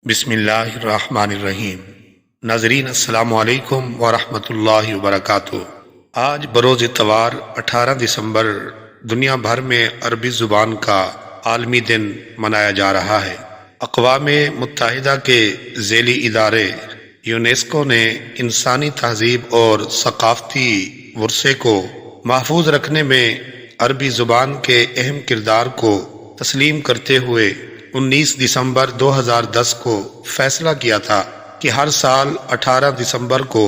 بسم اللہ الرحمن الرحیم۔ ناظرین السلام علیکم ورحمۃ اللہ وبرکاتہ۔ آج بروز اتوار 18 دسمبر دنیا بھر میں عربی زبان کا عالمی دن منایا جا رہا ہے۔ اقوام متحدہ کے ذیلی ادارے یونیسکو نے انسانی تہذیب اور ثقافتی ورثے کو محفوظ رکھنے میں عربی زبان کے اہم کردار کو تسلیم کرتے ہوئے 19 دسمبر 2010 کو فیصلہ کیا تھا کہ ہر سال 18 دسمبر کو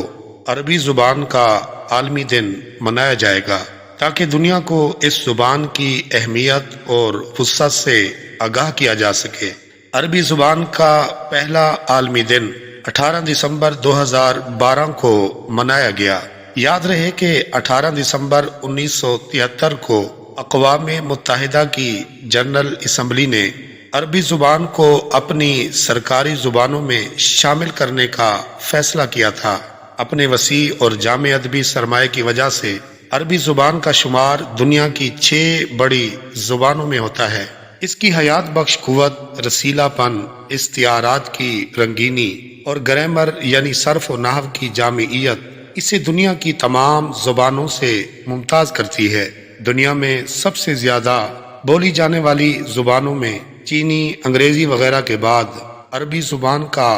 عربی زبان کا عالمی دن منایا جائے گا تاکہ دنیا کو اس زبان کی اہمیت اور وسعت سے آگاہ کیا جا سکے۔ عربی زبان کا پہلا عالمی دن 18 دسمبر 2012 کو منایا گیا۔ یاد رہے کہ 18 دسمبر 1973 کو اقوام متحدہ کی جنرل اسمبلی نے عربی زبان کو اپنی سرکاری زبانوں میں شامل کرنے کا فیصلہ کیا تھا۔ اپنے وسیع اور جامع ادبی سرمایہ کی وجہ سے عربی زبان کا شمار دنیا کی 6 بڑی زبانوں میں ہوتا ہے۔ اس کی حیات بخش قوت، رسیلا پن، استعارات کی رنگینی اور گرامر یعنی صرف و نحو کی جامعیت اسے دنیا کی تمام زبانوں سے ممتاز کرتی ہے۔ دنیا میں سب سے زیادہ بولی جانے والی زبانوں میں چینی، انگریزی وغیرہ کے بعد عربی زبان کا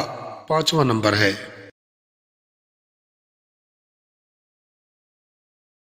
5واں نمبر ہے۔